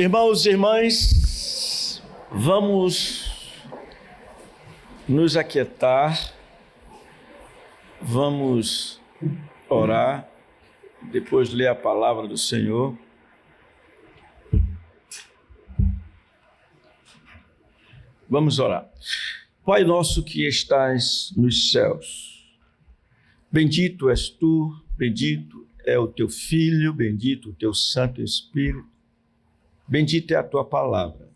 Irmãos e irmãs, vamos nos aquietar, vamos orar, depois de ler a palavra do Senhor. Vamos orar. Pai nosso que estás nos céus, bendito és tu, bendito é o teu Filho, bendito o teu Santo Espírito, bendita é a tua palavra.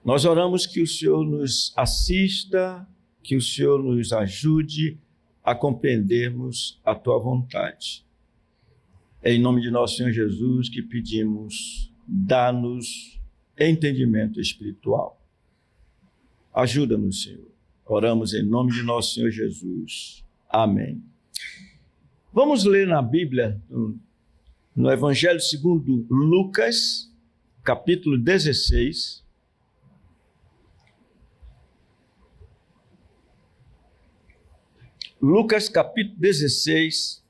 Nós oramos que o Senhor nos assista, que o Senhor nos ajude a compreendermos a tua vontade. É em nome de nosso Senhor Jesus que pedimos, dá-nos entendimento espiritual. Ajuda-nos, Senhor. Oramos em nome de nosso Senhor Jesus. Amém. Vamos ler na Bíblia, no Evangelho segundo Lucas, capítulo 16. Lucas, capítulo 16,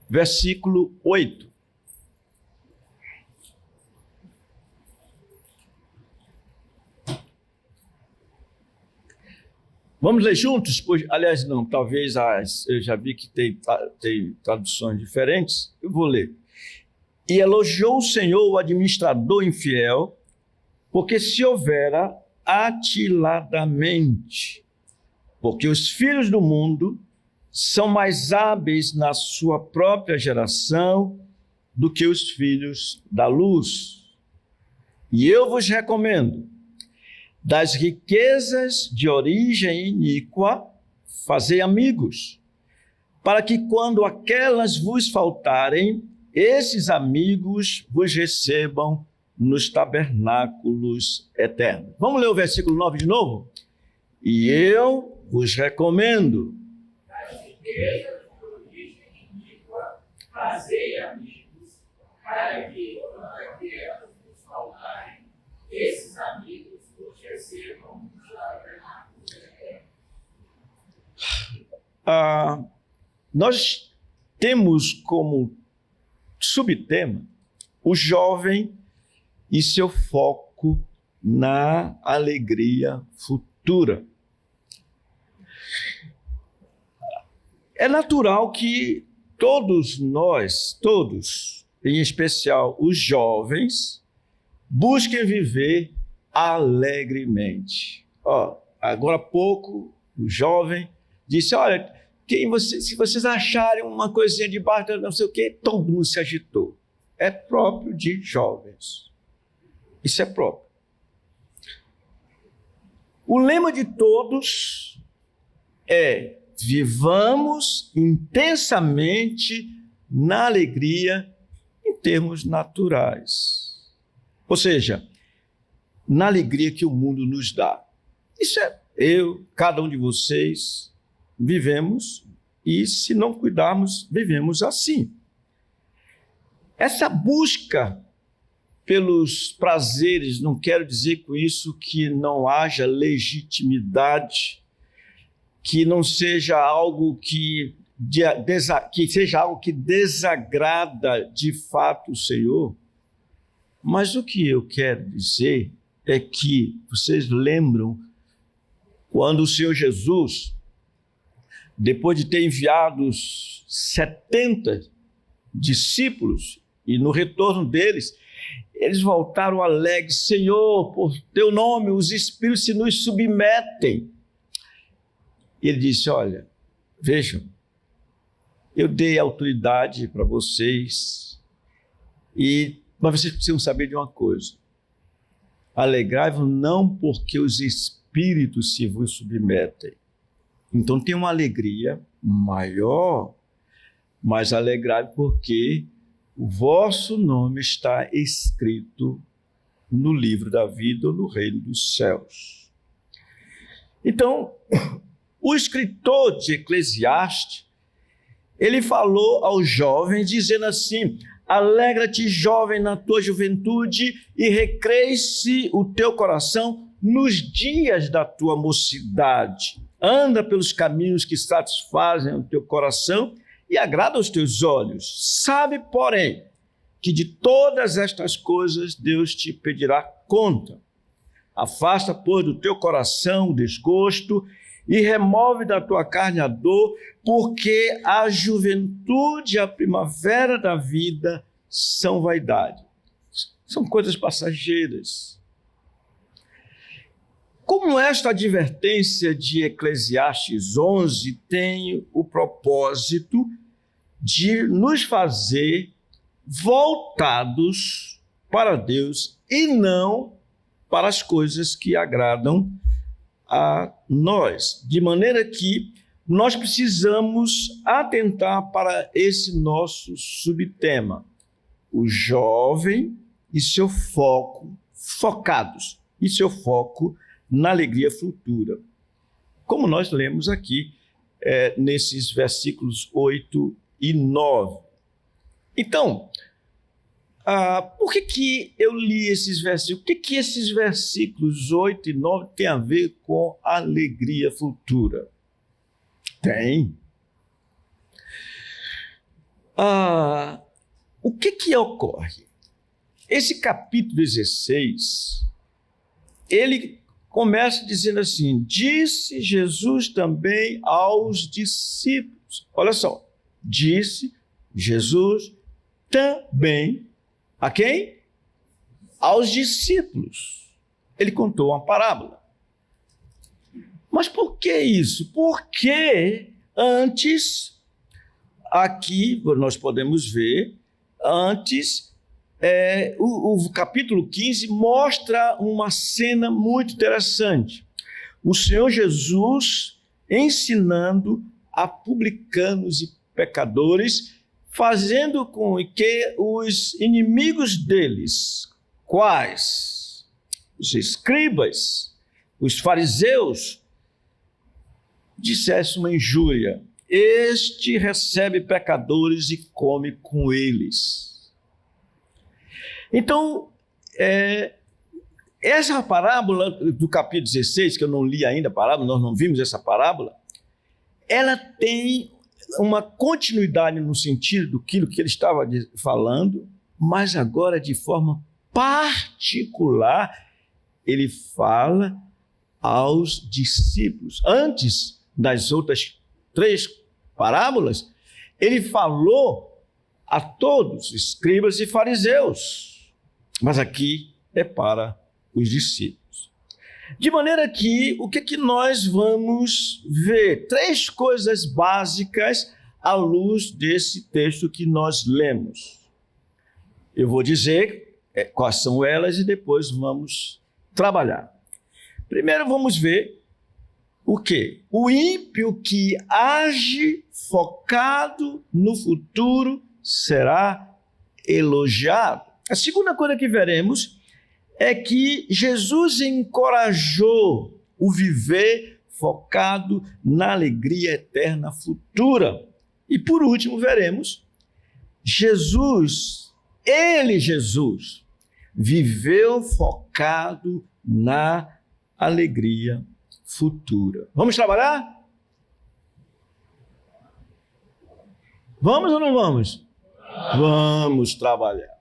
versículo 8. Vamos ler juntos? Pois, aliás, não, talvez eu já vi que tem traduções diferentes. Eu vou ler. E elogiou o Senhor o administrador infiel, porque se houvera atiladamente, porque os filhos do mundo são mais hábeis na sua própria geração do que os filhos da luz. E eu vos recomendo, das riquezas de origem iníqua, fazei amigos, para que quando aquelas vos faltarem, esses amigos vos recebam nos tabernáculos eternos. Vamos ler o versículo 9 de novo? E eu vos recomendo, das riquezas de origem iníqua, fazei amigos, para que quando aquelas vos faltarem, esses amigos recebam nos tabernáculos eternos. Nós temos como subtema o jovem e seu foco na alegria futura. É natural que todos nós, em especial os jovens, busquem viver alegremente. Agora há pouco, o jovem disse, olha, se vocês acharem uma coisinha debaixo, não sei o quê, todo mundo se agitou. É próprio de jovens. Isso é próprio. O lema de todos é: vivamos intensamente na alegria em termos naturais. Ou seja, na alegria que o mundo nos dá. Isso é cada um de vocês, vivemos, e se não cuidarmos, vivemos assim. Essa busca pelos prazeres, não quero dizer com isso que não haja legitimidade, que não seja algo que seja algo que desagrada de fato o Senhor, mas o que eu quero dizer é que vocês lembram quando o Senhor Jesus, depois de ter enviado os 70 discípulos, e no retorno deles, eles voltaram alegres: Senhor, por teu nome os espíritos se nos submetem. E ele disse: olha, vejam, eu dei autoridade para vocês, mas vocês precisam saber de uma coisa: alegrai-vos não porque os espíritos se vos submetem. Então tem uma alegria maior, mas alegrai-vos porque o vosso nome está escrito no livro da vida ou no reino dos céus. Então, o escritor de Eclesiastes, ele falou aos jovens dizendo assim: alegra-te, jovem, na tua juventude, e recreie-se o teu coração nos dias da tua mocidade. Anda pelos caminhos que satisfazem o teu coração e agrada aos teus olhos. Sabe, porém, que de todas estas coisas Deus te pedirá conta. Afasta, pois, do teu coração o desgosto e remove da tua carne a dor, porque a juventude e a primavera da vida são vaidade. São coisas passageiras. Como esta advertência de Eclesiastes 11 tem o propósito de nos fazer voltados para Deus e não para as coisas que agradam a nós, de maneira que nós precisamos atentar para esse nosso subtema, o jovem e seu foco, focados, e seu foco na alegria futura, como nós lemos aqui nesses versículos 8 e 9. Então, por que eu li esses versículos? O que esses versículos 8 e 9 têm a ver com a alegria futura? Tem. O que ocorre? Esse capítulo 16, ele começa dizendo assim: disse Jesus também aos discípulos. Olha só, disse Jesus também a quem? Aos discípulos. Ele contou uma parábola. Mas por que isso? Porque antes, aqui nós podemos ver, antes, o capítulo 15 mostra uma cena muito interessante. O Senhor Jesus ensinando a publicanos e pecadores, fazendo com que os inimigos deles, quais? Os escribas, os fariseus, dissessem uma injúria: este recebe pecadores e come com eles. Então, essa parábola do capítulo 16, que eu não li ainda a parábola, nós não vimos essa parábola, ela tem uma continuidade no sentido daquilo que ele estava falando, mas agora de forma particular, ele fala aos discípulos. Antes das outras 3 parábolas, ele falou a todos, escribas e fariseus, mas aqui é para os discípulos. De maneira que, o que nós vamos ver? 3 coisas básicas à luz desse texto que nós lemos. Eu vou dizer quais são elas e depois vamos trabalhar. Primeiro vamos ver o quê? O ímpio que age focado no futuro será elogiado. A segunda coisa que veremos é que Jesus encorajou o viver focado na alegria eterna futura. E por último veremos, Jesus, viveu focado na alegria futura. Vamos trabalhar? Vamos ou não vamos? Vamos trabalhar.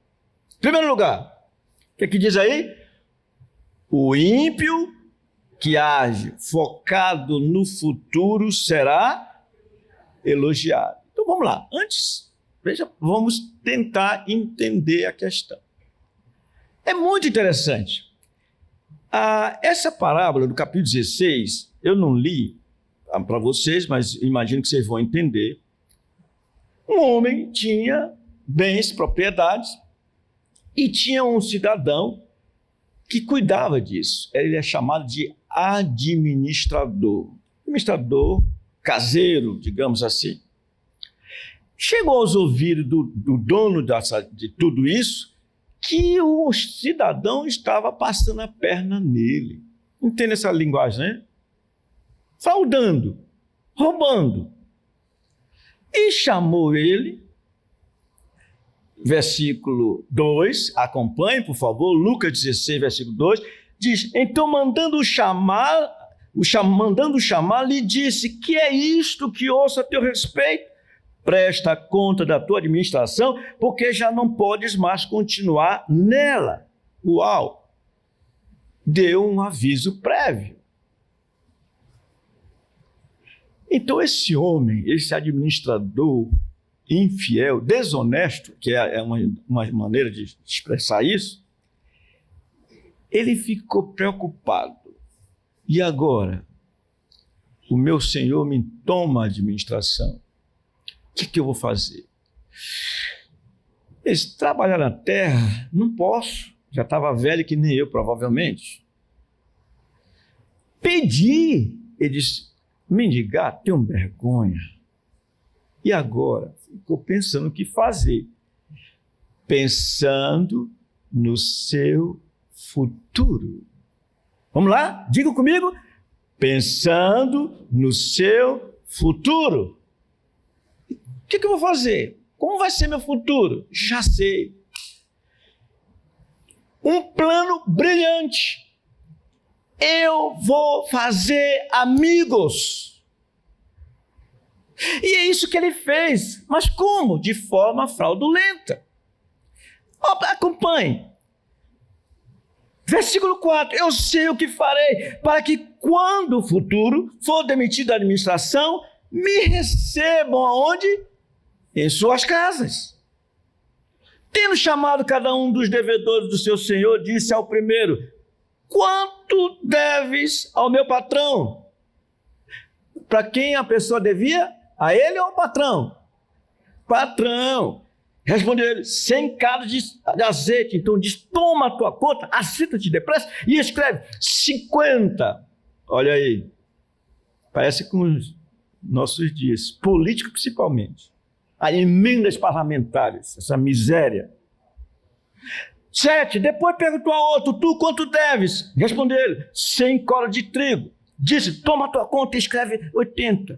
Em primeiro lugar, o que diz aí? O ímpio que age focado no futuro será elogiado. Então vamos lá. Antes, vamos tentar entender a questão. É muito interessante. Essa parábola do capítulo 16, eu não li para vocês, mas imagino que vocês vão entender. Um homem tinha bens, propriedades, e tinha um cidadão que cuidava disso. Ele é chamado de administrador caseiro, digamos assim. Chegou aos ouvidos do dono de tudo isso que o cidadão estava passando a perna nele. Entende essa linguagem, né? Fraudando, roubando. E chamou ele, versículo 2, acompanhe, por favor, Lucas 16, versículo 2, diz: então mandando chamar, lhe disse: que é isto que ouço a teu respeito? presta conta da tua administração, porque já não podes mais continuar nela. Uau! Deu um aviso prévio. Então esse homem, esse administrador infiel, desonesto, que é uma maneira de expressar isso, ele ficou preocupado. E agora? O meu Senhor me toma a administração. O que eu vou fazer? Trabalhar na terra, não posso. Já estava velho que nem eu, provavelmente. Pedir, ele disse, mendigar, tenho vergonha. E agora? Ficou pensando o que fazer. Pensando no seu futuro. Vamos lá? Diga comigo. Pensando no seu futuro. O que eu vou fazer? Como vai ser meu futuro? Já sei. Um plano brilhante. Eu vou fazer amigos. E é isso que ele fez. Mas como? De forma fraudulenta. Acompanhe. Versículo 4. Eu sei o que farei para que quando o futuro for demitido da administração, me recebam aonde? Em suas casas. Tendo chamado cada um dos devedores do seu senhor, disse ao primeiro, quanto deves ao meu patrão? Para quem a pessoa devia? A ele ou ao patrão? Patrão. Respondeu ele, 100 caras de azeite. Então diz, toma a tua conta, assenta-te depressa e escreve 50. Olha aí, parece com os nossos dias, político principalmente. As emendas parlamentares, essa miséria. 7, depois perguntou a outro, tu quanto deves? Respondeu ele, 100 colas de trigo. Disse, toma a tua conta e escreve 80.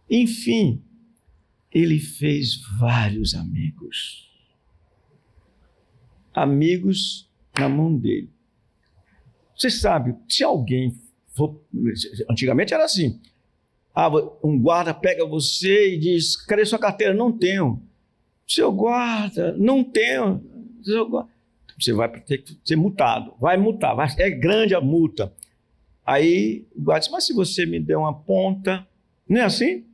Enfim, ele fez vários amigos. Amigos na mão dele. Você sabe, se alguém for... Antigamente era assim. Um guarda pega você e diz, cadê sua carteira? Não tenho. Seu guarda, não tenho. Você vai ter que ser multado. Vai multar. É grande a multa. Aí o guarda diz, mas se você me der uma ponta... Não é assim?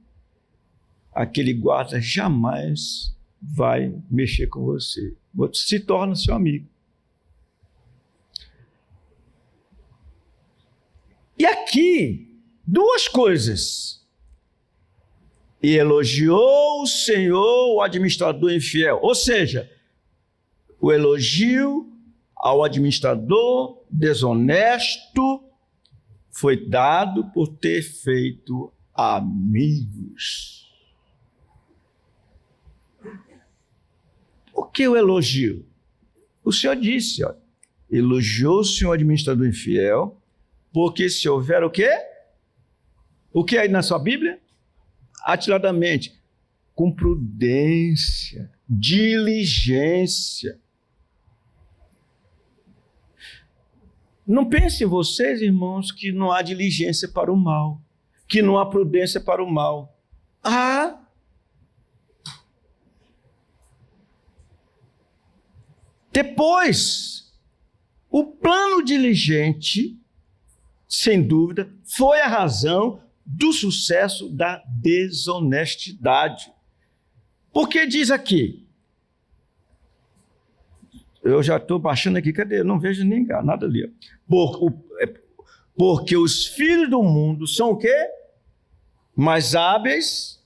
Aquele guarda jamais vai mexer com você. Você se torna seu amigo. E aqui, duas coisas. E elogiou o Senhor, o administrador infiel. Ou seja, o elogio ao administrador desonesto foi dado por ter feito amigos. Por que o elogio? O Senhor disse, ó, elogiou o Senhor administrador infiel, porque se houver o quê? O que aí na sua Bíblia? Atiradamente, com prudência, diligência. Não pensem vocês, irmãos, que não há diligência para o mal, que não há prudência para o mal. Depois, o plano diligente, sem dúvida, foi a razão do sucesso da desonestidade. Porque diz aqui, eu já estou baixando aqui, cadê? Eu não vejo nem nada ali. Porque os filhos do mundo são o quê? Mais hábeis.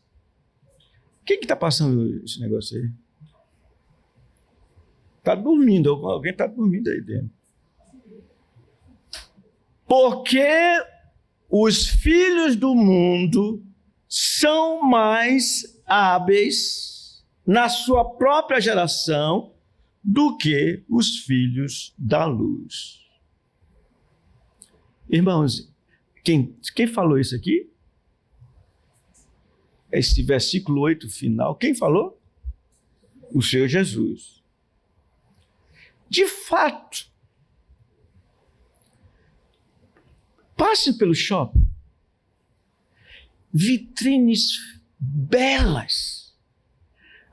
Quem que está passando esse negócio aí? Está dormindo, alguém está dormindo aí dentro. Porque os filhos do mundo são mais hábeis na sua própria geração do que os filhos da luz. Irmãos, quem falou isso aqui? Esse versículo 8 final, quem falou? O Senhor Jesus. De fato, passe pelo shopping, vitrines belas,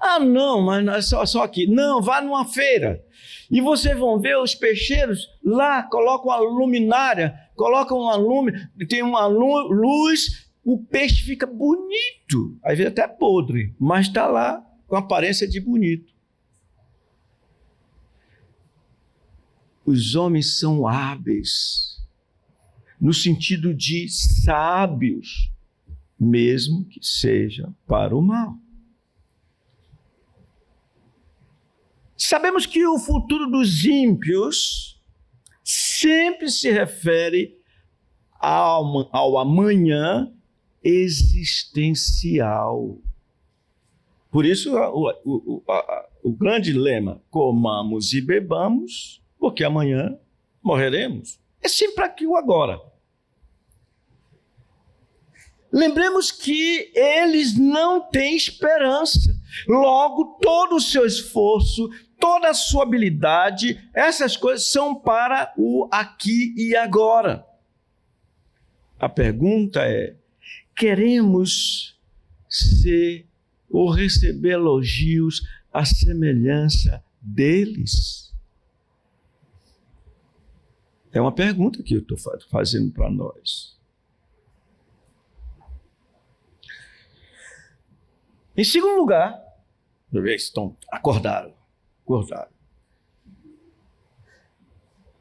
Ah, não, mas não é só aqui. Não, vá numa feira. E vocês vão ver os peixeiros lá, colocam uma luminária, colocam uma tem uma luz, o peixe fica bonito. Às vezes até podre, mas está lá com aparência de bonito. Os homens são hábeis, no sentido de sábios, mesmo que seja para o mal. Sabemos que o futuro dos ímpios sempre se refere ao amanhã existencial. Por isso, o grande lema, comamos e bebamos, porque amanhã morreremos. É sempre aqui o agora. Lembremos que eles não têm esperança. Logo, todo o seu esforço, toda a sua habilidade, essas coisas são para o aqui e agora. A pergunta é: queremos ser ou receber elogios à semelhança deles? É uma pergunta que eu estou fazendo para nós. Em segundo lugar, deixa eu ver se estão acordaram.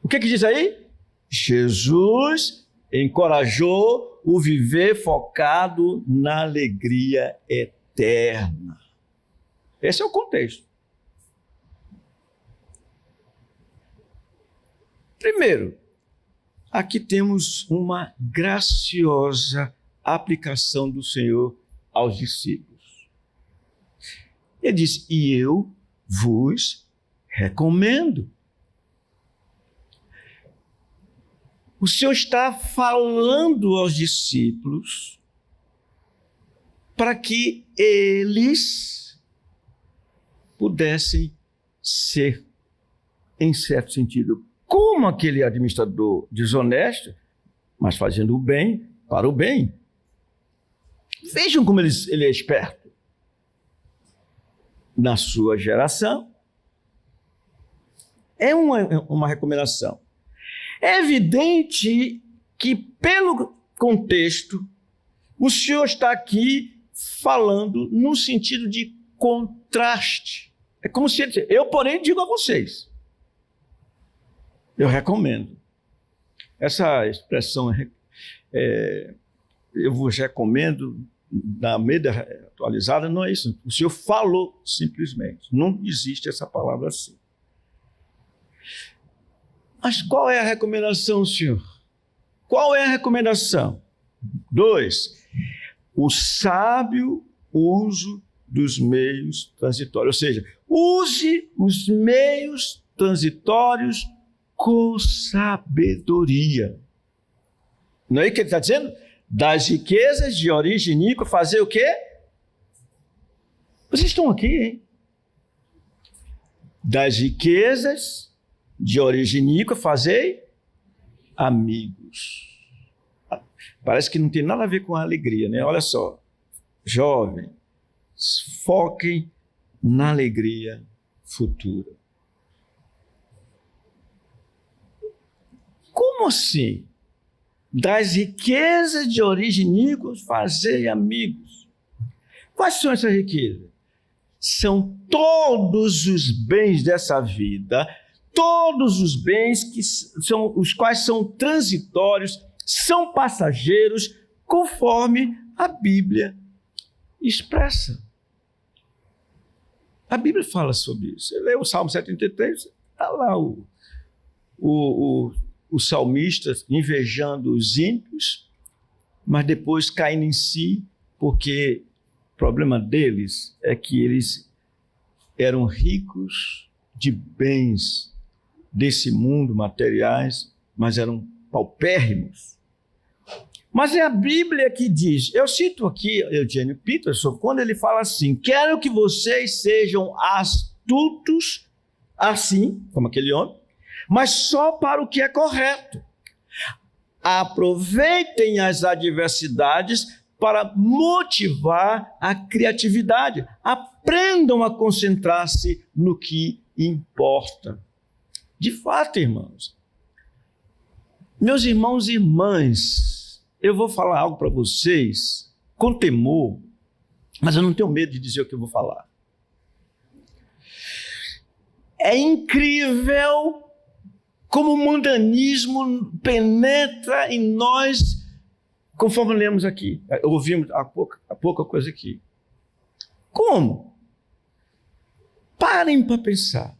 O que diz aí? Jesus encorajou o viver focado na alegria eterna. Esse é o contexto. Primeiro, aqui temos uma graciosa aplicação do Senhor aos discípulos. Ele diz: e eu vos recomendo. O Senhor está falando aos discípulos para que eles pudessem ser, em certo sentido, como aquele administrador desonesto, mas fazendo o bem para o bem. Vejam como ele é esperto. Na sua geração, é uma recomendação. É evidente que, pelo contexto, o Senhor está aqui falando no sentido de contraste. É como se ele dissesse: eu, porém, digo a vocês, eu recomendo. Essa expressão, eu vos recomendo, na Almeida atualizada, não é isso. O Senhor falou simplesmente. Não existe essa palavra assim. Mas qual é a recomendação, Senhor? Qual é a recomendação? 2. O sábio uso dos meios transitórios. Ou seja, use os meios transitórios com sabedoria. Não é o que ele está dizendo? Das riquezas de origem iníqua, fazer o quê? Vocês estão aqui, hein? Das riquezas de origem iníqua, fazei amigos. Parece que não tem nada a ver com a alegria, né? Olha só, jovem, foquem na alegria futura. Como assim? Das riquezas de origem iníqua, fazei amigos. Quais são essas riquezas? São todos os bens dessa vida, todos os bens que são, os quais são transitórios, são passageiros, conforme a Bíblia expressa. A Bíblia fala sobre isso. Você lê o Salmo 73, está lá o salmista invejando os ímpios, mas depois caindo em si, porque o problema deles é que eles eram ricos de bens desse mundo, materiais, mas eram paupérrimos. Mas é a Bíblia que diz, eu cito aqui Eugênio Peterson, quando ele fala assim: quero que vocês sejam astutos, assim, como aquele homem, mas só para o que é correto. Aproveitem as adversidades para motivar a criatividade. Aprendam a concentrar-se no que importa. De fato, irmãos, meus irmãos e irmãs, eu vou falar algo para vocês com temor, mas eu não tenho medo de dizer o que eu vou falar. É incrível como o mundanismo penetra em nós, conforme lemos aqui. Ouvimos há pouca coisa aqui. Como? Parem para pensar.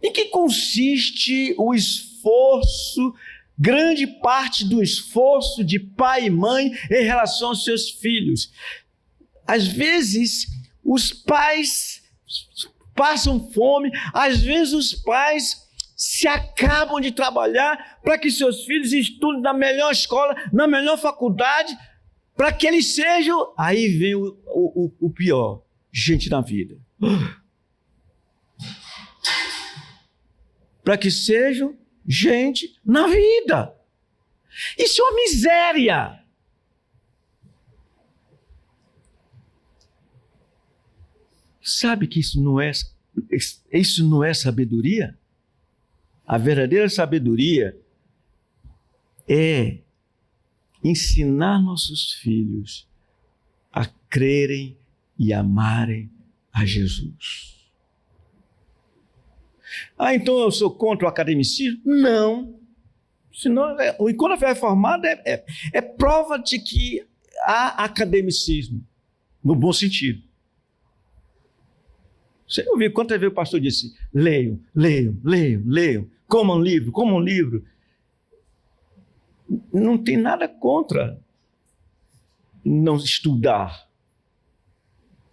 Em que consiste o esforço, grande parte do esforço de pai e mãe em relação aos seus filhos? Às vezes, os pais passam fome, às vezes os pais se acabam de trabalhar para que seus filhos estudem na melhor escola, na melhor faculdade, para que eles sejam... Aí vem o pior, gente na vida. Para que sejam gente na vida. Isso é uma miséria. Sabe que isso não é sabedoria? A verdadeira sabedoria é ensinar nossos filhos a crerem e amarem a Jesus. Então eu sou contra o academicismo? Não. Senão, quando é formado, é prova de que há academicismo, no bom sentido. Você ouviu quantas vezes o pastor disse: leiam, leiam, leiam, leiam, comam um livro. Não tem nada contra não estudar.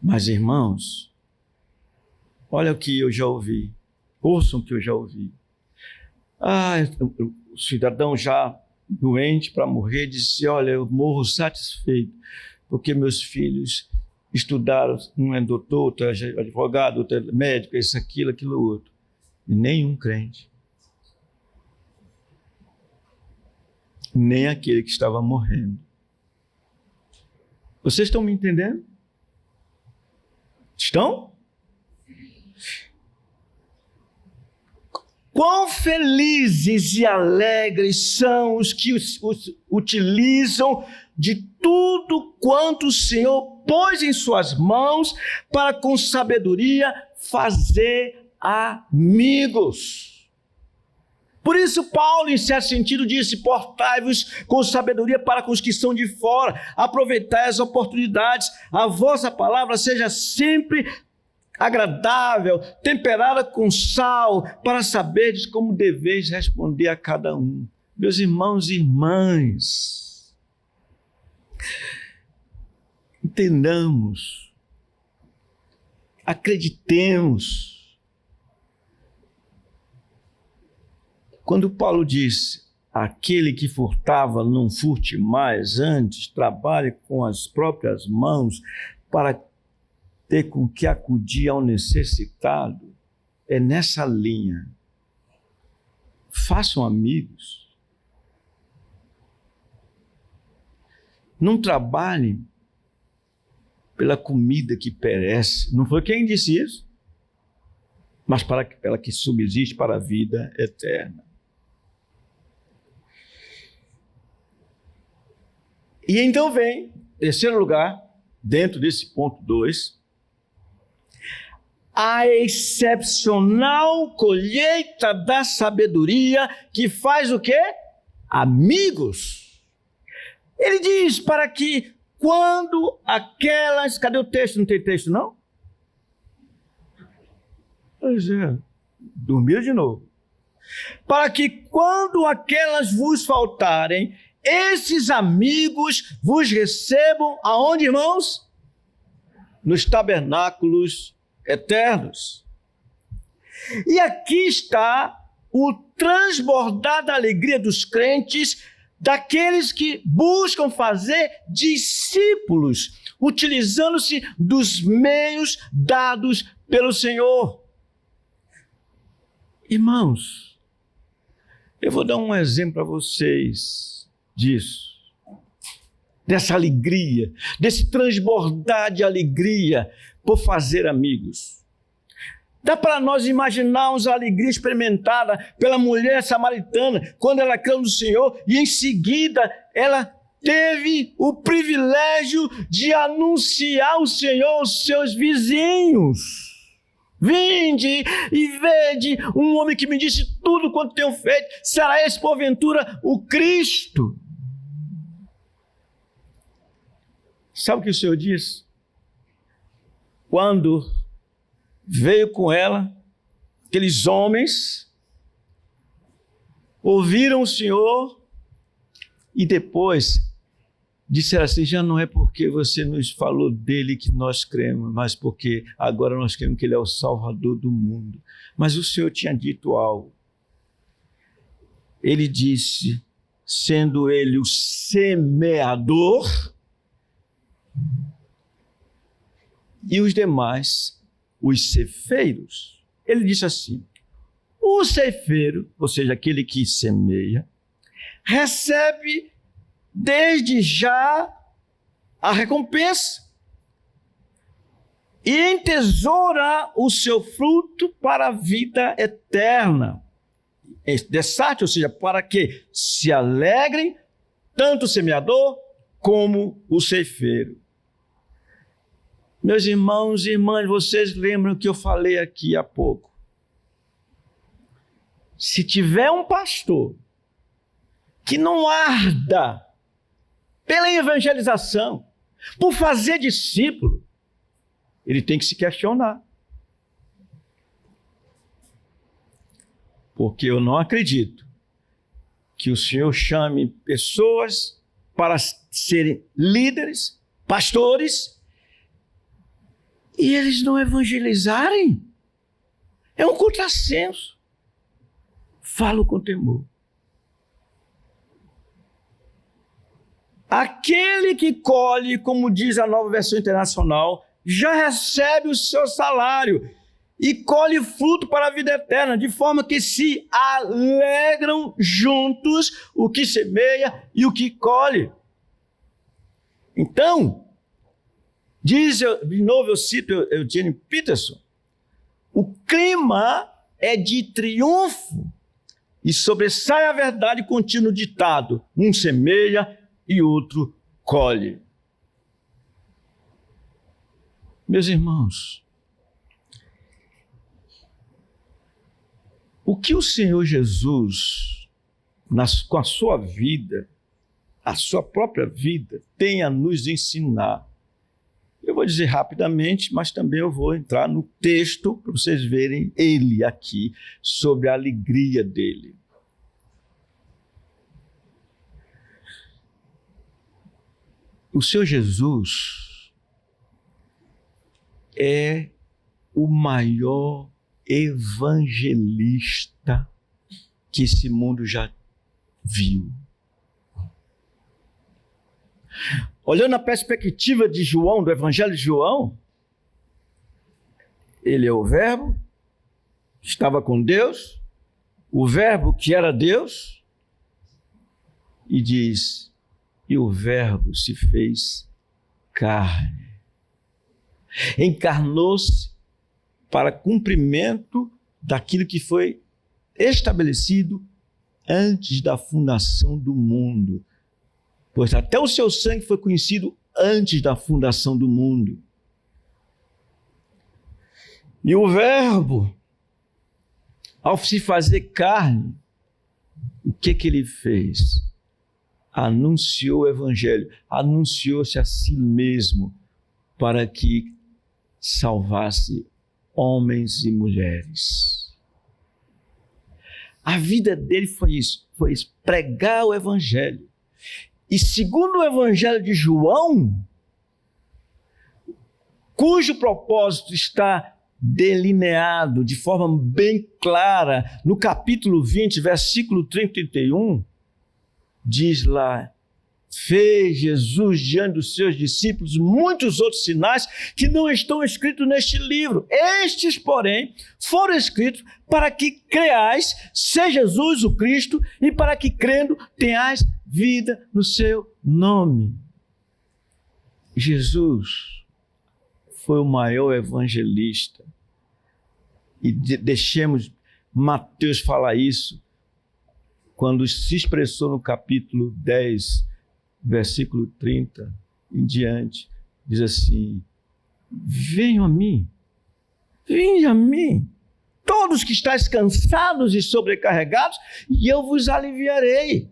Mas, irmãos, olha o que eu já ouvi. Ouçam o que eu já ouvi. O cidadão já doente para morrer disse: olha, eu morro satisfeito, porque meus filhos estudaram, um é doutor, outro é advogado, outro é médico, isso, aquilo, outro. E nenhum crente. Nem aquele que estava morrendo. Vocês estão me entendendo? Estão? Quão felizes e alegres são os que os utilizam de tudo quanto o Senhor pôs em suas mãos para com sabedoria fazer amigos. Por isso Paulo, em certo sentido, disse: portai-vos com sabedoria para com os que estão de fora, aproveitai as oportunidades, a vossa palavra seja sempre agradável, temperada com sal, para saberdes como deveis responder a cada um. Meus irmãos e irmãs, entendamos, acreditemos. Quando Paulo diz: aquele que furtava não furte mais, antes trabalhe com as próprias mãos para ter com que acudir ao necessitado, é nessa linha. Façam amigos. Não trabalhem pela comida que perece. Não foi quem disse isso? Mas pela que subsiste para a vida eterna. E então vem, em terceiro lugar, dentro desse ponto 2, a excepcional colheita da sabedoria que faz o quê? Amigos. Ele diz para que quando aquelas... Cadê o texto? Não tem texto, não? Pois é, dormiu de novo. Para que quando aquelas vos faltarem, esses amigos vos recebam aonde, irmãos? Nos tabernáculos eternos. E aqui está o transbordar da alegria dos crentes, daqueles que buscam fazer discípulos, utilizando-se dos meios dados pelo Senhor. Irmãos, eu vou dar um exemplo para vocês disso. dessa alegria, desse transbordar de alegria por fazer amigos. Dá para nós imaginarmos a alegria experimentada pela mulher samaritana quando ela creu no Senhor e em seguida ela teve o privilégio de anunciar o Senhor aos seus vizinhos. Vinde e vede um homem que me disse tudo quanto tenho feito. Será esse porventura o Cristo? Sabe o que o Senhor diz? Quando veio com ela, aqueles homens ouviram o Senhor e depois disseram assim: já não é porque você nos falou dele que nós cremos, mas porque agora nós cremos que ele é o Salvador do mundo. Mas o Senhor tinha dito algo. Ele disse, sendo ele o semeador, e os demais, os ceifeiros. Ele disse assim: o ceifeiro, ou seja, aquele que semeia, recebe desde já a recompensa e entesoura o seu fruto para a vida eterna. Dessate, ou seja, para que se alegrem tanto o semeador como o ceifeiro. Meus irmãos e irmãs, vocês lembram que eu falei aqui há pouco? Se tiver um pastor que não arda pela evangelização, por fazer discípulo, ele tem que se questionar. Porque eu não acredito que o Senhor chame pessoas para serem líderes, pastores, e eles não evangelizarem. É um contrassenso. Falo com temor. Aquele que colhe, como diz a Nova Versão Internacional, já recebe o seu salário e colhe fruto para a vida eterna, de forma que se alegram juntos o que semeia e o que colhe. Então, de novo eu cito Eugene Peterson, o clima é de triunfo e sobressai a verdade contínua ditado: um semeia e outro colhe. Meus irmãos, o que o Senhor Jesus, com a sua vida, a sua própria vida, tem a nos ensinar? Eu vou dizer rapidamente, mas também eu vou entrar no texto para vocês verem ele aqui, sobre a alegria dele. O Senhor Jesus é o maior evangelista que esse mundo já viu. Olhando a perspectiva de João, do Evangelho de João, ele é o Verbo, estava com Deus, o Verbo que era Deus, e diz: e o Verbo se fez carne, encarnou-se para cumprimento daquilo que foi estabelecido antes da fundação do mundo. Pois até o seu sangue foi conhecido antes da fundação do mundo. E o Verbo, ao se fazer carne, o que ele fez? Anunciou o Evangelho, anunciou-se a si mesmo para que salvasse homens e mulheres. A vida dele foi isso, pregar o Evangelho. E segundo o Evangelho de João, cujo propósito está delineado de forma bem clara no capítulo 20, versículo 30 e 31, diz lá: fez Jesus diante dos seus discípulos muitos outros sinais que não estão escritos neste livro. Estes, porém, foram escritos para que creais ser Jesus o Cristo e para que crendo tenhais vida no seu nome. Jesus foi o maior evangelista. E deixemos Mateus falar isso quando se expressou no capítulo 10, versículo 30 em diante. Diz assim: venham a mim, todos que estáis cansados e sobrecarregados, e eu vos aliviarei.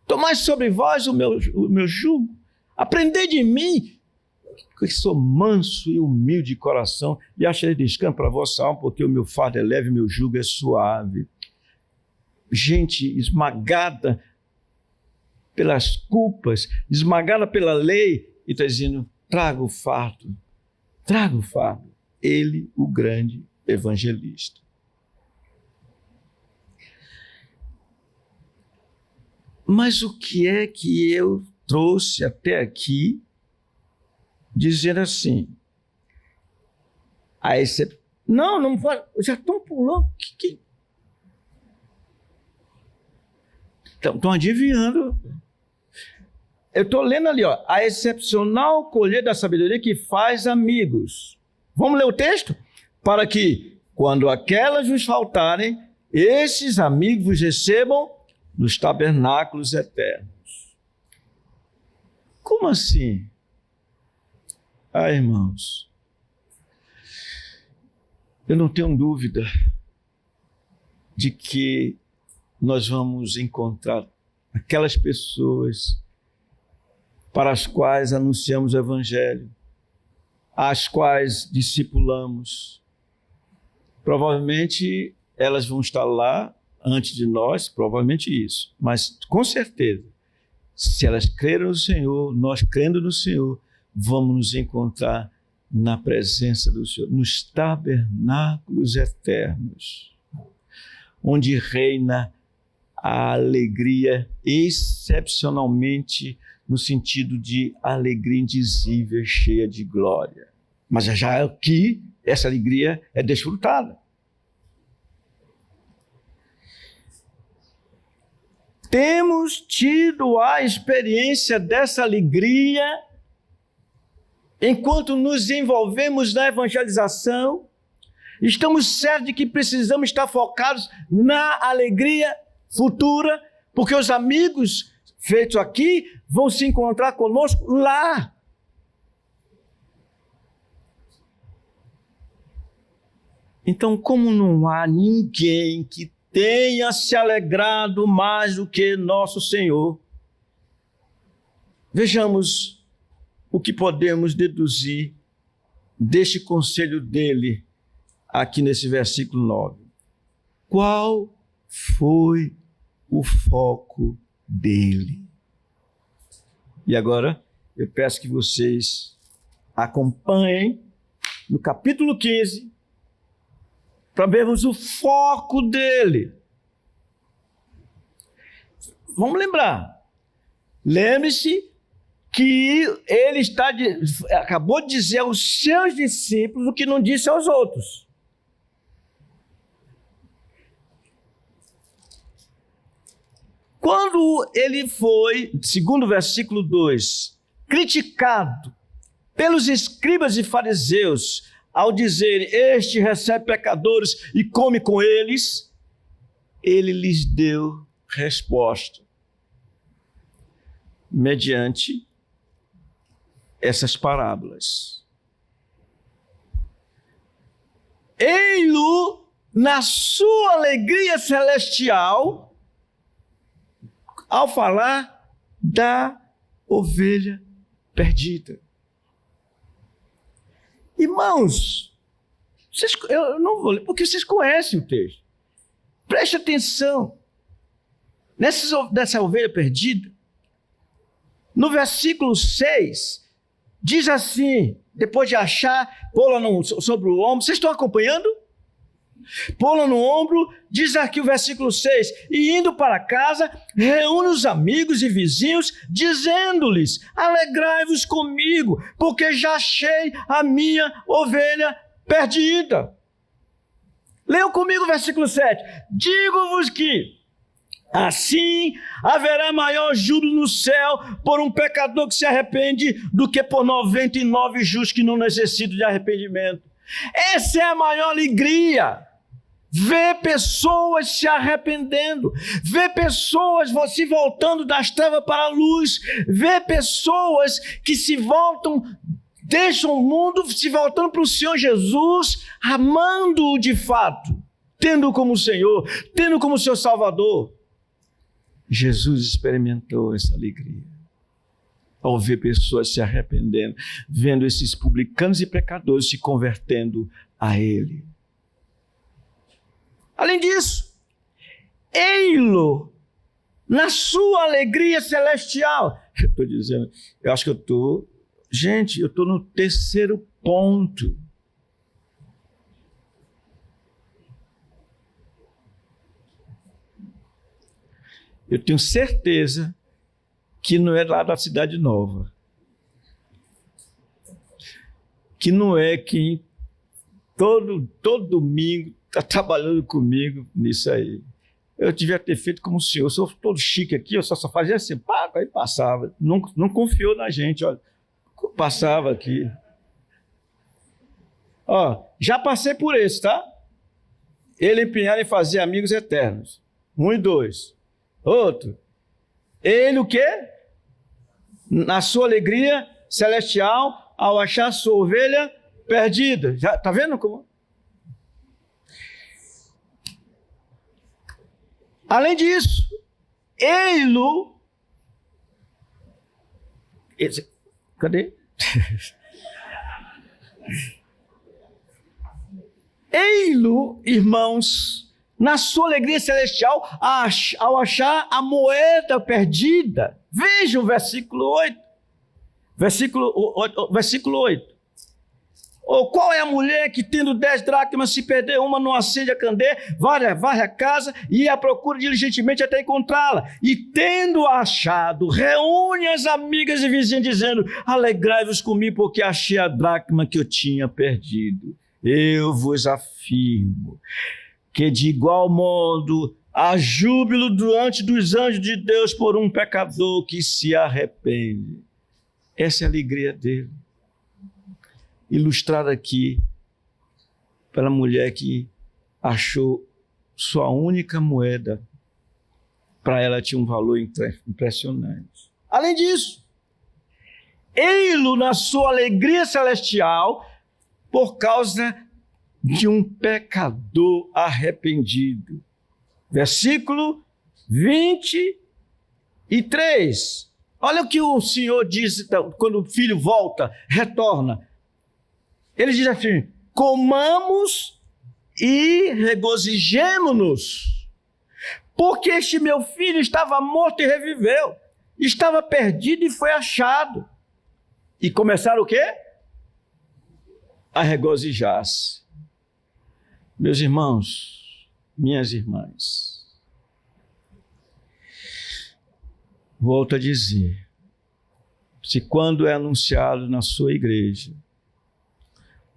Tomai sobre vós o meu jugo, aprendei de mim, que sou manso e humilde de coração, e acharei descanso para a vossa alma, porque o meu fardo é leve e o meu jugo é suave. Gente esmagada pelas culpas, esmagada pela lei, e está dizendo: traga o fardo. Ele, o grande evangelista. Mas o que é que eu trouxe até aqui, dizendo assim, não pode, já estão pulando, estão adivinhando. Eu estou lendo ali, ó, a excepcional colheita da sabedoria que faz amigos. Vamos ler o texto? Para que, quando aquelas vos faltarem, esses amigos vos recebam nos tabernáculos eternos. Como assim? Irmãos, eu não tenho dúvida de que nós vamos encontrar aquelas pessoas para as quais anunciamos o Evangelho, as quais discipulamos. Provavelmente elas vão estar lá antes de nós, provavelmente isso. Mas, com certeza, se elas crerem no Senhor, nós crendo no Senhor, vamos nos encontrar na presença do Senhor, nos tabernáculos eternos, onde reina a alegria excepcionalmente no sentido de alegria indizível, cheia de glória. Mas já aqui, essa alegria é desfrutada. Temos tido a experiência dessa alegria enquanto nos envolvemos na evangelização. Estamos certos de que precisamos estar focados na alegria futura, porque os amigos feitos aqui vão se encontrar conosco lá. Então, como não há ninguém que tenha se alegrado mais do que nosso Senhor, vejamos o que podemos deduzir deste conselho dele aqui nesse versículo 9. Qual foi o foco dele? E agora eu peço que vocês acompanhem no capítulo 15 para vermos o foco dele. Vamos lembrar. Lembre-se que ele acabou de dizer aos seus discípulos o que não disse aos outros. Quando ele foi, segundo o versículo 2, criticado pelos escribas e fariseus, ao dizer, este recebe pecadores e come com eles, ele lhes deu resposta, mediante essas parábolas. Ei-lo na sua alegria celestial, ao falar da ovelha perdida. Irmãos, eu não vou ler, porque vocês conhecem o texto. Preste atenção. Nessa ovelha perdida, no versículo 6, diz assim, depois de achar, pô-la sobre o ombro, vocês estão acompanhando? Pô-la no ombro, diz aqui o versículo 6, e indo para casa, reúne os amigos e vizinhos, dizendo-lhes, alegrai-vos comigo, porque já achei a minha ovelha perdida. Leiam comigo o versículo 7, digo-vos que, Assim, haverá maior júbilo no céu por um pecador que se arrepende do que por 99 justos que não necessitam de arrependimento. Essa é a maior alegria. Ver pessoas se arrependendo, ver pessoas se voltando das trevas para a luz, ver pessoas que se voltam, deixam o mundo, se voltando para o Senhor Jesus, amando-o de fato, tendo-o como Senhor, tendo-o como seu Salvador. Jesus experimentou essa alegria ao ver pessoas se arrependendo, vendo esses publicanos e pecadores se convertendo a Ele. Além disso, ei-lo na sua alegria celestial. Eu estou dizendo, eu acho que eu estou no terceiro ponto. Eu tenho certeza que não é lá da Cidade Nova. Que não é quem todo domingo está trabalhando comigo nisso aí. Eu devia ter feito como o senhor. Eu sou todo chique aqui, eu só fazia assim, aí passava. Não confiou na gente, olha. Passava aqui. Ó, já passei por esse, tá? Ele empenhar em fazer amigos eternos. 1 e 2. Outro. Ele o quê? Na sua alegria celestial, ao achar sua ovelha perdida. Já, tá vendo como? Além disso, ei-lo. Cadê? Ei-lo, irmãos, na sua alegria celestial, ao achar a moeda perdida. Veja o versículo 8. Versículo 8. Ou qual é a mulher que, tendo 10 dracmas, se perder uma, não acende a candeia, varre a casa e a procura diligentemente até encontrá-la. E, tendo achado, reúne as amigas e vizinhas, dizendo: alegrai-vos comigo, porque achei a dracma que eu tinha perdido. Eu vos afirmo que, de igual modo, há júbilo diante dos anjos de Deus por um pecador que se arrepende. Essa é a alegria dele. Ilustrada aqui pela mulher que achou sua única moeda. Para ela tinha um valor impressionante. Além disso, ei-lo na sua alegria celestial por causa de um pecador arrependido. Versículo 23. Olha o que o Senhor diz quando o filho volta, retorna. Ele diz assim: comamos e regozijemo-nos, porque este meu filho estava morto e reviveu, estava perdido e foi achado. E começaram o quê? A regozijar-se. Meus irmãos, minhas irmãs, volto a dizer, se quando é anunciado na sua igreja,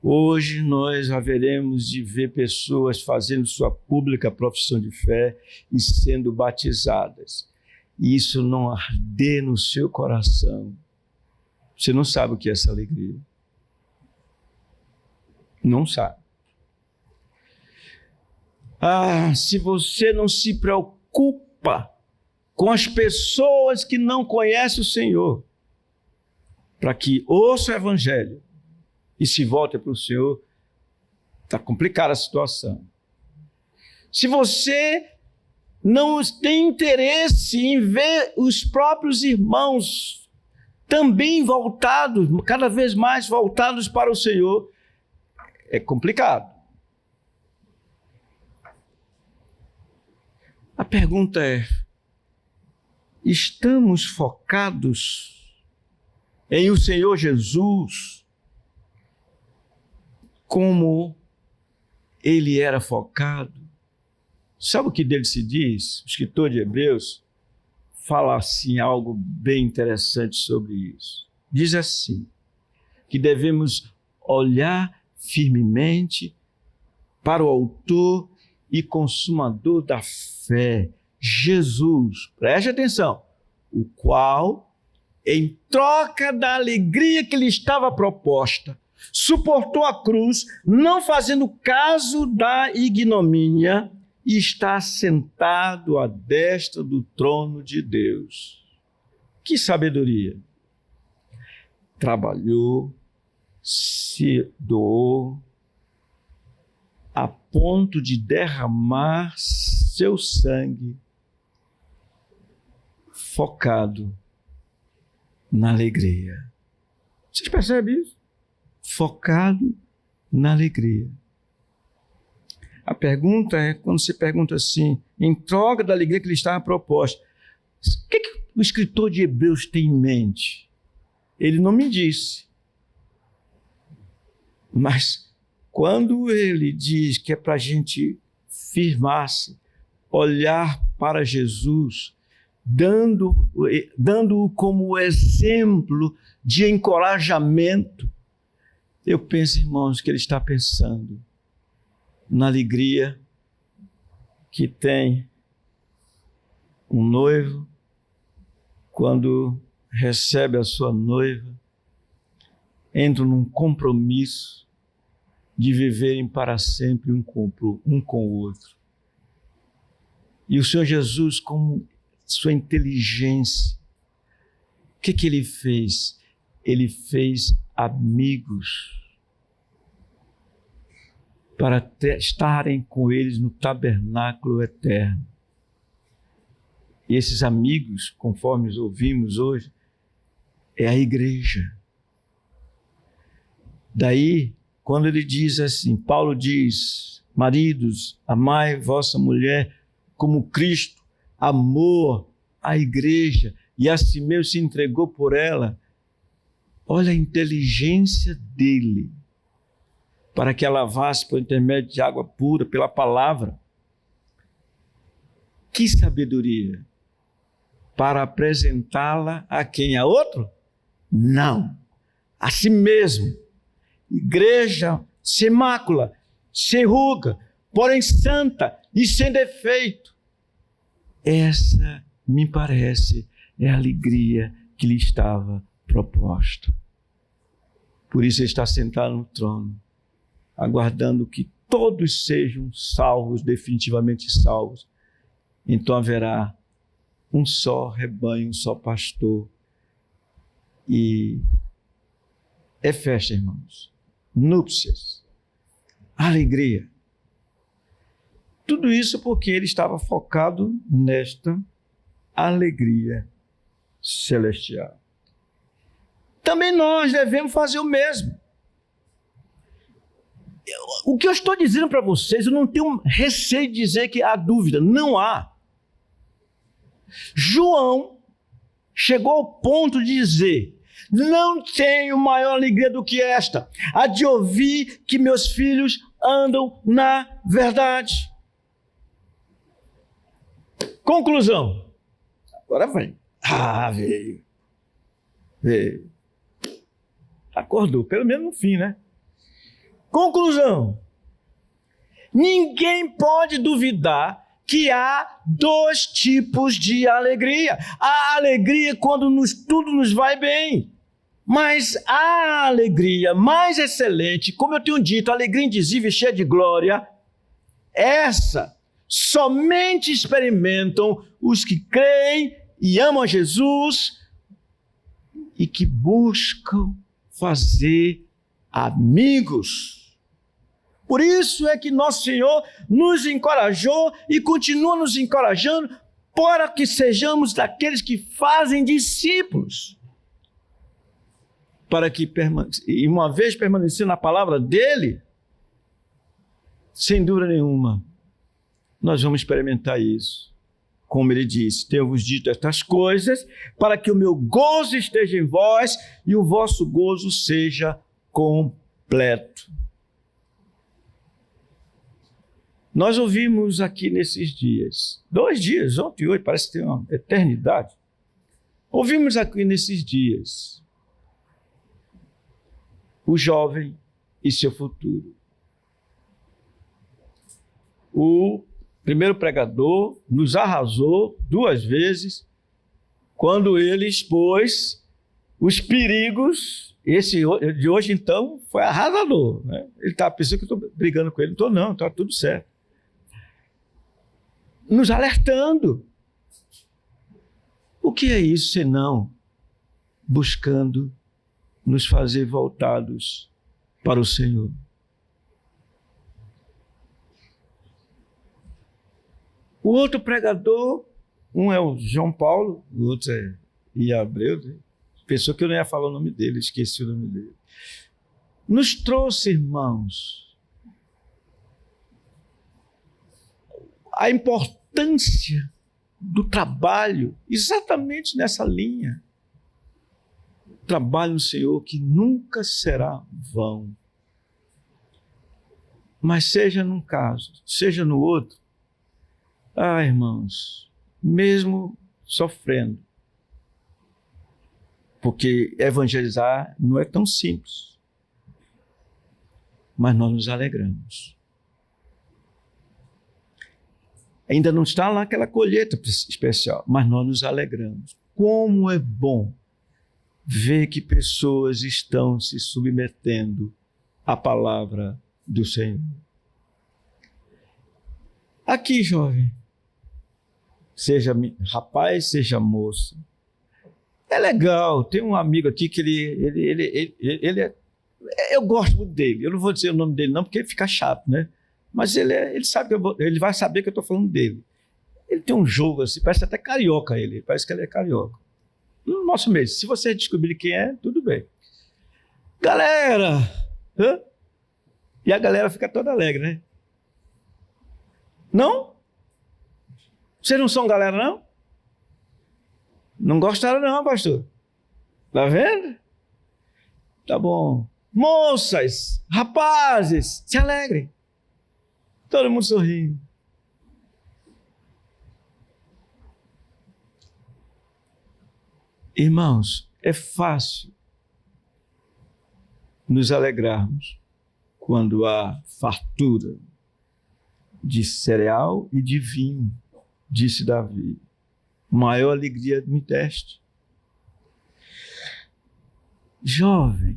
hoje nós haveremos de ver pessoas fazendo sua pública profissão de fé e sendo batizadas. E isso não arder no seu coração. Você não sabe o que é essa alegria. Não sabe. Se você não se preocupa com as pessoas que não conhecem o Senhor, para que ouçam o Evangelho e se voltem para o Senhor, está complicada a situação. Se você não tem interesse em ver os próprios irmãos também voltados, cada vez mais voltados para o Senhor, é complicado. A pergunta é: estamos focados em o Senhor Jesus como ele era focado? Sabe o que dele se diz? O escritor de Hebreus fala assim algo bem interessante sobre isso. Diz assim, que devemos olhar firmemente para o autor e consumador da fé, Jesus, preste atenção, o qual, em troca da alegria que lhe estava proposta, suportou a cruz, não fazendo caso da ignomínia, e está sentado à destra do trono de Deus. Que sabedoria! Trabalhou, se doou, a ponto de derramar seu sangue, focado na alegria. Vocês percebem isso? Focado na alegria. A pergunta é, quando você pergunta assim, em troca da alegria que lhe estava proposta, o que o escritor de Hebreus tem em mente? Ele não me disse. Mas quando ele diz que é para a gente firmar-se, olhar para Jesus, dando-o como exemplo de encorajamento, eu penso, irmãos, que ele está pensando na alegria que tem um noivo quando recebe a sua noiva, entra num compromisso de viverem para sempre um com o outro. E o Senhor Jesus, com sua inteligência, o que ele fez? Ele fez amigos para estarem com eles no tabernáculo eterno. E esses amigos, conforme ouvimos hoje, é a igreja. Daí, quando ele diz assim, Paulo diz, maridos, amai vossa mulher como Cristo amou a igreja e a si mesmo se entregou por ela. Olha a inteligência dele, para que a lavasse por intermédio de água pura, pela palavra. Que sabedoria! Para apresentá-la a quem? A outro? Não, a si mesmo. Igreja sem mácula, sem ruga, porém santa e sem defeito. Essa, me parece, é a alegria que lhe estava proposta. Por isso ele está sentado no trono, aguardando que todos sejam salvos, definitivamente salvos. Então haverá um só rebanho, um só pastor. E é festa, irmãos. Núpcias. Alegria. Tudo isso porque ele estava focado nesta alegria celestial. Também nós devemos fazer o mesmo. O que eu estou dizendo para vocês, eu não tenho receio de dizer que há dúvida. Não há. João chegou ao ponto de dizer: não tenho maior alegria do que esta, a de ouvir que meus filhos andam na verdade. Conclusão. Agora vem. Veio. Acordou, pelo menos no fim, né? Conclusão. Ninguém pode duvidar que há dois tipos de alegria. Há alegria quando tudo nos vai bem. Mas a alegria mais excelente, como eu tenho dito, a alegria indizível e cheia de glória, essa somente experimentam os que creem e amam a Jesus e que buscam fazer amigos. Por isso é que nosso Senhor nos encorajou e continua nos encorajando para que sejamos daqueles que fazem discípulos. Para que, e uma vez permanecendo na palavra dele, sem dúvida nenhuma, nós vamos experimentar isso. Como ele disse, tenho-vos dito estas coisas, para que o meu gozo esteja em vós e o vosso gozo seja completo. Nós ouvimos aqui nesses dias, 2 dias, ontem e hoje, parece que tem uma eternidade. Ouvimos aqui nesses dias o jovem e seu futuro. O primeiro pregador, nos arrasou 2 vezes, quando ele expôs os perigos. Esse de hoje, então, foi arrasador, né? Ele está pensando que eu estou brigando com ele. Não estou, não, está tudo certo. Nos alertando. O que é isso, senão buscando nos fazer voltados para o Senhor? O outro pregador, um é o João Paulo, o outro é Ia Abreu, né? Pensou que eu não ia falar o nome dele, esqueci o nome dele. Nos trouxe, irmãos, a importância do trabalho exatamente nessa linha. Trabalho no Senhor que nunca será vão. Mas seja num caso, seja no outro, irmãos, mesmo sofrendo, porque evangelizar não é tão simples, mas nós nos alegramos. Ainda não está lá aquela colheita especial, mas nós nos alegramos. Como é bom ver que pessoas estão se submetendo à palavra do Senhor. Aqui, jovem, seja rapaz, seja moça, é legal. Tem um amigo aqui que ele é... Eu gosto muito dele. Eu não vou dizer o nome dele não, porque fica chato, né? Mas ele sabe que ele vai saber que eu estou falando dele. Ele tem um jogo assim, parece até carioca ele. Parece que ele é carioca. No nosso meio. Se você descobrir quem é, tudo bem. Galera! Hã? E a galera fica toda alegre, né? Não? Vocês não são galera, não? Não gostaram não, pastor? Tá vendo? Tá bom. Moças, rapazes, se alegrem. Todo mundo sorrindo. Irmãos, é fácil nos alegrarmos quando há fartura de cereal e de vinho, disse Davi. Maior alegria me deste. Jovem,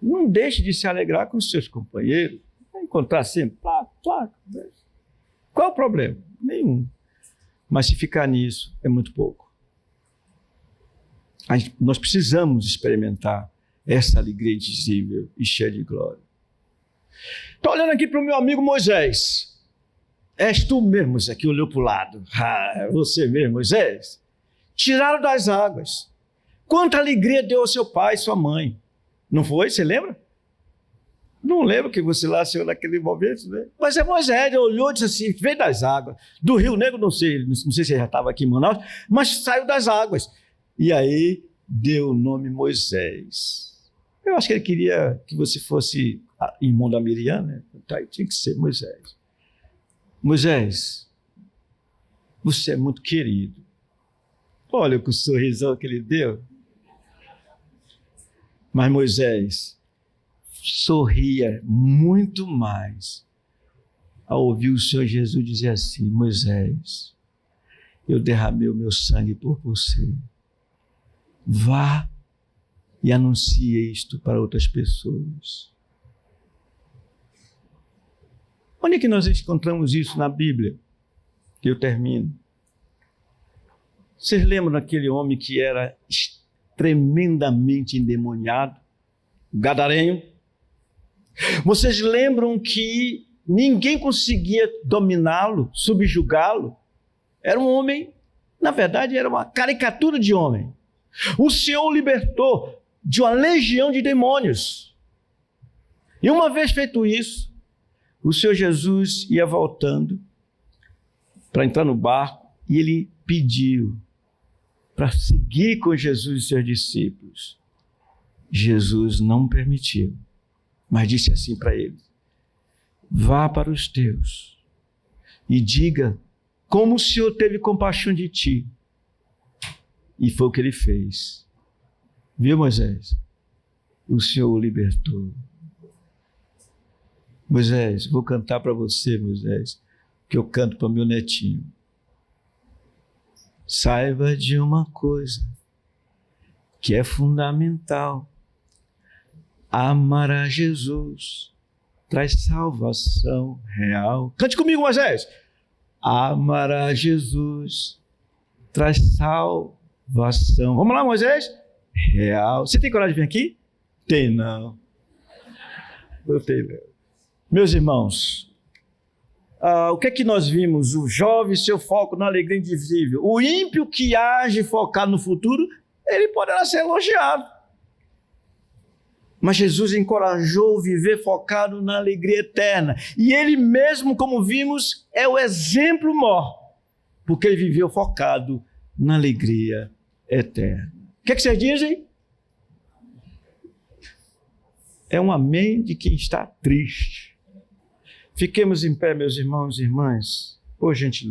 não deixe de se alegrar com os seus companheiros. Vai encontrar sempre placa. Qual o problema? Nenhum. Mas se ficar nisso, é muito pouco. Nós precisamos experimentar essa alegria indizível e cheia de glória. Estou olhando aqui para o meu amigo Moisés. És tu mesmo, Moisés, que olhou para o lado. É você mesmo, Moisés. Tiraram das águas. Quanta alegria deu ao seu pai e sua mãe. Não foi? Você lembra? Não lembro que você lá saiu naquele momento, né? Mas é Moisés, ele olhou e disse assim, veio das águas. Do Rio Negro, não sei se ele já estava aqui em Manaus, mas saiu das águas. E aí deu o nome Moisés. Eu acho que ele queria que você fosse irmão da Miriam, né? Então, tinha que ser Moisés. Moisés, você é muito querido. Olha o sorrisão que ele deu. Mas Moisés sorria muito mais ao ouvir o Senhor Jesus dizer assim: Moisés, eu derramei o meu sangue por você. Vá e anuncie isto para outras pessoas. Onde é que nós encontramos isso na Bíblia? Que eu termino. Vocês lembram daquele homem que era tremendamente endemoniado? O Gadareno? Vocês lembram que ninguém conseguia dominá-lo, subjugá-lo? Era um homem, na verdade, era uma caricatura de homem. O Senhor o libertou de uma legião de demônios. E uma vez feito isso, o Senhor Jesus ia voltando para entrar no barco e ele pediu para seguir com Jesus e seus discípulos. Jesus não permitiu, mas disse assim para ele: vá para os teus e diga como o Senhor teve compaixão de ti. E foi o que ele fez. Viu, Moisés? O Senhor o libertou. Moisés, vou cantar para você, Moisés. que eu canto para o meu netinho. Saiba de uma coisa que é fundamental. Amar a Jesus traz salvação real. Cante comigo, Moisés. Amar a Jesus traz salvação. Vamos lá, Moisés? Real. Você tem coragem de vir aqui? Tem não. Eu tenho não. Meus irmãos, o que é que nós vimos? O jovem, seu foco na alegria indizível. O ímpio que age focado no futuro, ele poderá ser elogiado. Mas Jesus encorajou viver focado na alegria eterna. E ele mesmo, como vimos, é o exemplo maior, porque ele viveu focado na alegria eterna. O que é que vocês dizem? É um amém de quem está triste. Fiquemos em pé, meus irmãos e irmãs, por gentileza.